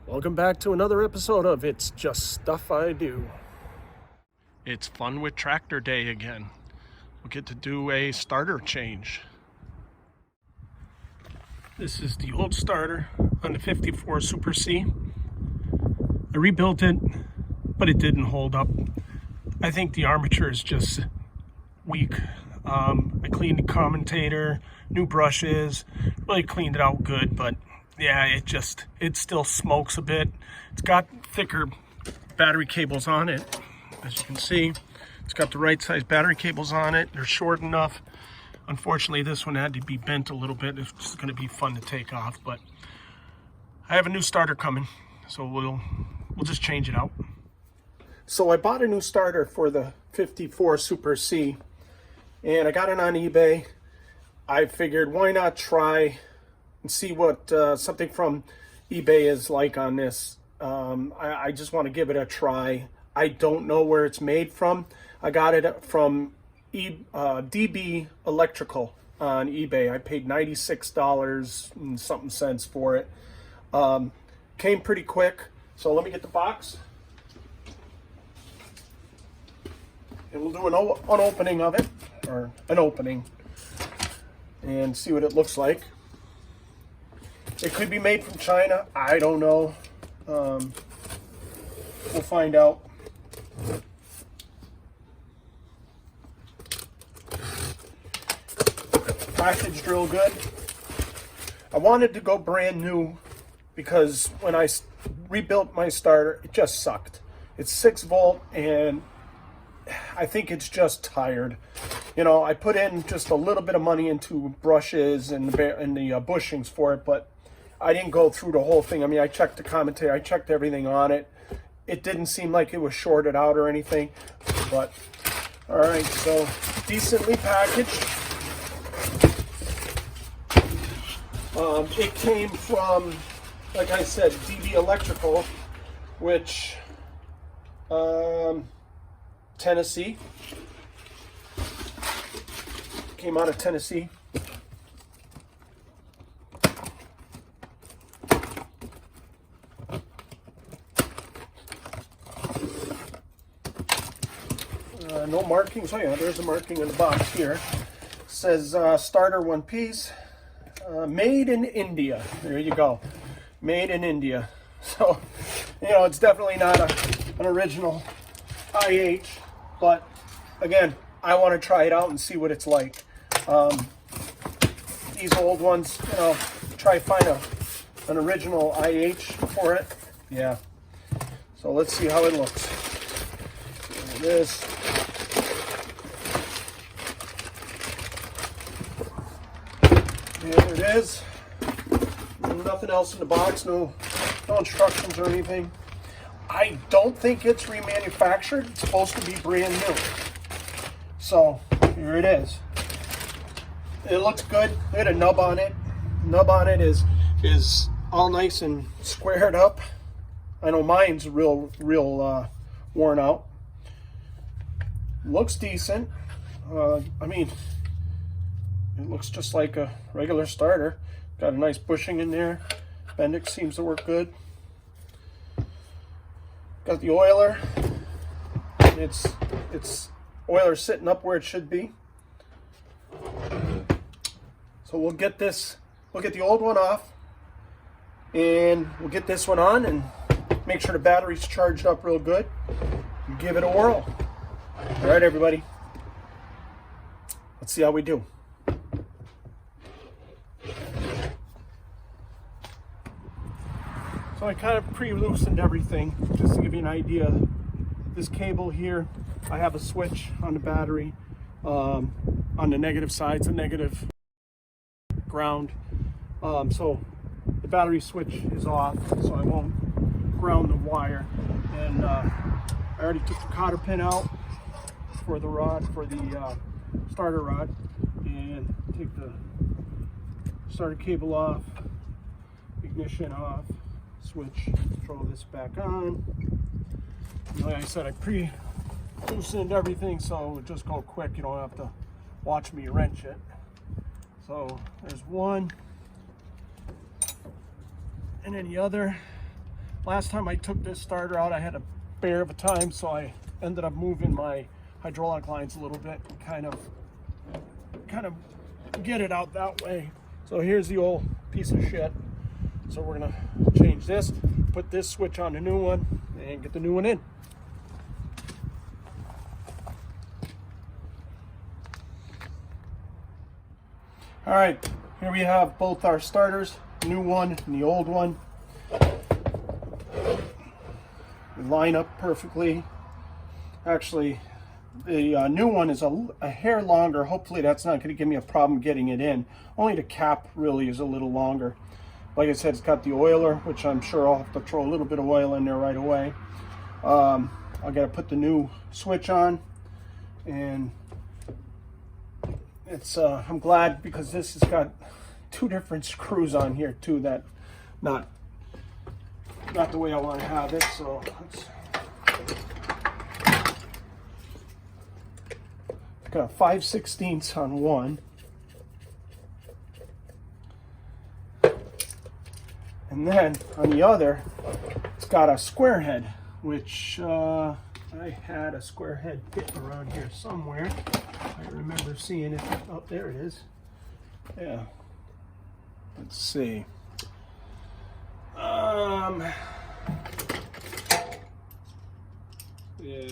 Welcome back to another episode of It's Just Stuff I Do. It's fun with tractor day again. We'll get to do a starter change. This is the old starter on the 54 Super C. I rebuilt it, but it didn't hold up. I think the armature is just weak. I cleaned the commutator, new brushes, really cleaned it out good, but yeah, it still smokes a bit. It's got thicker battery cables on it, as you can see. It's got the right size battery cables on it. They're short enough. Unfortunately, this one had to be bent a little bit. It's going to be fun to take off, but I have a new starter coming, so we'll just change it out. So I bought a new starter for the 54 Super C, and I got it on eBay. I figured, why not try and see what something from eBay is like on this. I just want to give it a try. I don't know where it's made from. I got it from DB Electrical on eBay. I paid $96 and something cents for it. Came pretty quick. So let me get the box. And we'll do an opening of it, or an opening, and see what it looks like. It could be made from China. I don't know. We'll find out. Packaged real good. I wanted to go brand new because when I rebuilt my starter, it just sucked. It's 6 volt and I think it's just tired. You know, I put in just a little bit of money into brushes and the bushings for it, but I didn't go through the whole thing. I mean, I checked the commutator, I checked everything on it. It didn't seem like it was shorted out or anything, but all right, so decently packaged. It came from, like I said, DB Electrical, which, Tennessee. Came out of Tennessee. No markings. Oh yeah, there's a marking in the box here. It says starter one piece. Made in India. There you go. Made in India. So, you know, it's definitely not an original IH, but again, I want to try it out and see what it's like. These old ones, you know, try to find an original IH for it. Yeah. So let's see how it looks. There it is. There it is. Nothing else in the box, no instructions or anything. I don't think it's remanufactured. It's supposed to be brand new. So here it is. It looks good. Look at a nub on it. The nub on it is all nice and squared up. I know mine's real worn out. Looks decent. I mean, it looks just like a regular starter. Got a nice bushing in there. Bendix seems to work good. Got the oiler. It's oiler sitting up where it should be. So we'll get the old one off, and we'll get this one on and make sure the battery's charged up real good and give it a whirl. All right, everybody. Let's see how we do. So I kind of pre-loosened everything just to give you an idea. This cable here, I have a switch on the battery. On the negative side, it's a negative ground. So the battery switch is off, so I won't ground the wire. And I already took the cotter pin out for the rod, for the starter rod, and take the starter cable off, ignition off, switch, throw this back on. And like I said, I pre-loosened everything so it would just go quick. You don't have to watch me wrench it. So there's one, and then the other. last time I took this starter out, I had a bear of a time, so I ended up moving my hydraulic lines a little bit and kind of get it out that way. So here's the old piece of shit. So we're gonna change this, put this switch on the new one, and get the new one in. All right, here we have both our starters, the new one and the old one. They line up perfectly. Actually, the new one is a hair longer. Hopefully that's not going to give me a problem getting it in. Only the cap really is a little longer. Like I said, it's got the oiler, which I'm sure I'll have to throw a little bit of oil in there right away. I got to put the new switch on, and it's I'm glad, because this has got 2 different screws on here too, that not the way I want to have it. So let's got a 5/16 on one, and then on the other it's got a square head, which I had a square head bit around here somewhere. I remember seeing it. Oh, there it is. Yeah. Let's see. Yeah,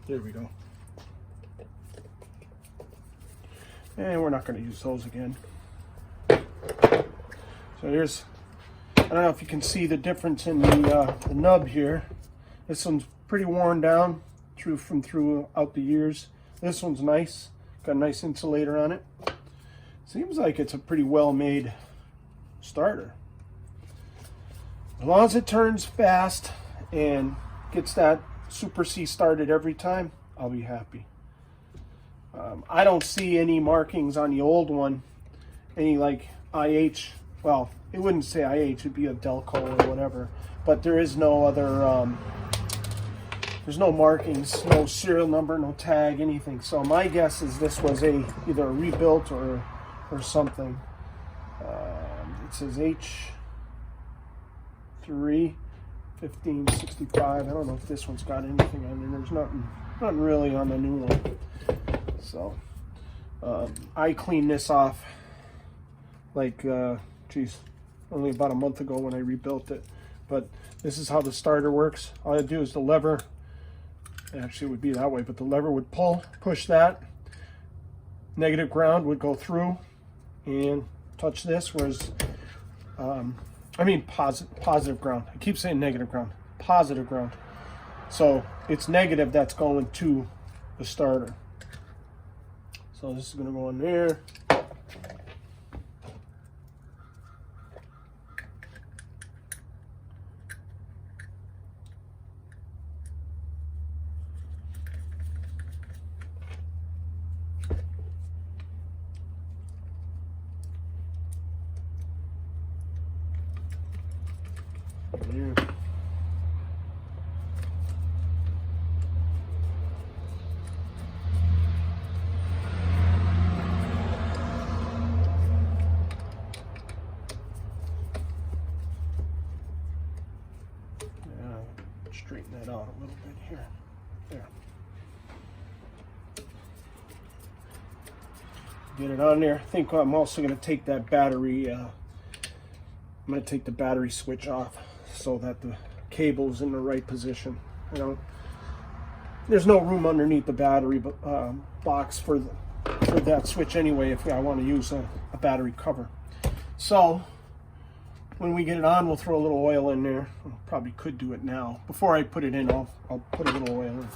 there we go. And we're not going to use those again. So here's, I don't know if you can see the difference in the nub here. This one's pretty worn down throughout the years. This one's nice. Got a nice insulator on it. Seems like it's a pretty well made starter. As long as it turns fast and gets that Super C started every time, I'll be happy. I don't see any markings on the old one, any like IH. Well, it wouldn't say IH, it'd be a Delco or whatever. But there is no other, there's no markings, no serial number, no tag, anything. So my guess is this was either a rebuilt or something. It says H3 1565. I don't know if this one's got anything on there. There's nothing really on the new one. So I cleaned this off like only about a month ago when I rebuilt it. But this is how the starter works. All I do is the lever, actually it would be that way, but the lever would push that. Negative ground would go through and touch this, whereas I mean positive ground. I keep saying negative ground. Positive ground. So it's negative that's going to the starter. So this is going to go in there. There. Straighten that out a little bit here. There. Get it on there. I think I'm also going to take that battery. I'm going to take the battery switch off so that the cable's in the right position. There's no room underneath the battery box for that switch anyway if I want to use a battery cover. So when we get it on, we'll throw a little oil in there. I probably could do it now. Before I put it in, I'll put a little oil in.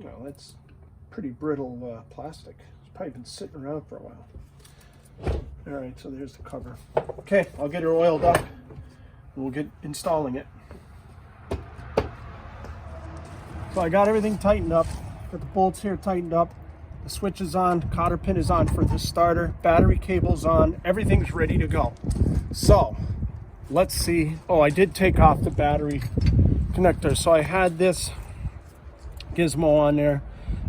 Well, that's pretty brittle plastic. It's probably been sitting around for a while. All right, so there's the cover. Okay, I'll get her oiled up and we'll get installing it. So I got everything tightened up. Got the bolts here tightened up. The switch is on. Cotter pin is on for this starter. Battery cable's on. Everything's ready to go. So let's see. Oh, I did take off the battery connector. So I had this gizmo on there.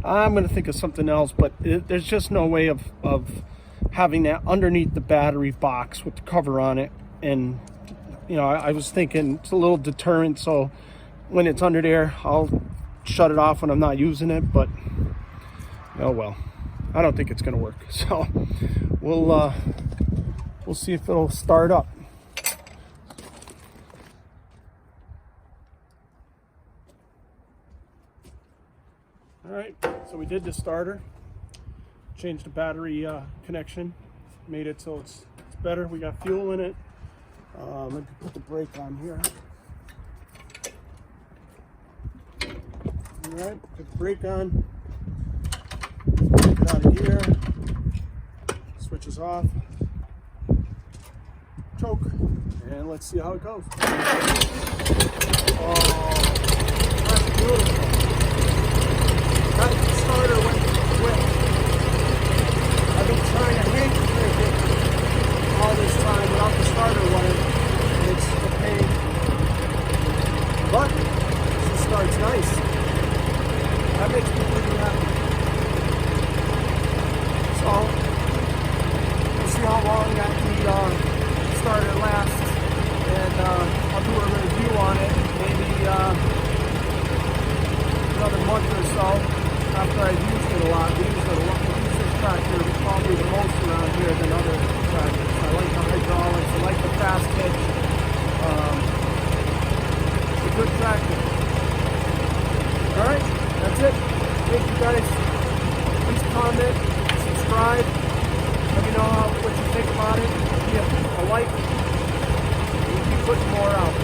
I'm going to think of something else, but there's just no way of having that underneath the battery box with the cover on it. And, you know, I was thinking it's a little deterrent, so when it's under there, I'll shut it off when I'm not using it, but oh well. I don't think it's going to work. So we'll see if it'll start up. All right, so we did the starter, changed the battery connection, made it so it's better. We got fuel in it. Let me put the brake on here. All right, put the brake on. Take it out of here. Switches off. Choke, and let's see how it goes. Oh, that's beautiful. That starter went quick. I've been trying to hang crank it all this time without the starter running. It's a pain. But it starts nice. That makes me pretty happy. So we'll see how long that the starter lasts, and I'll do a review on it maybe another month or so. After I've used it a lot. We use this tractor probably the most around here than other tractors. I like the hydraulics, I like the fast hitch. It's a good tractor. Alright, that's it. Thank you guys. Please comment, subscribe. Let me know what you think about it. Give a like. We'll be putting more out.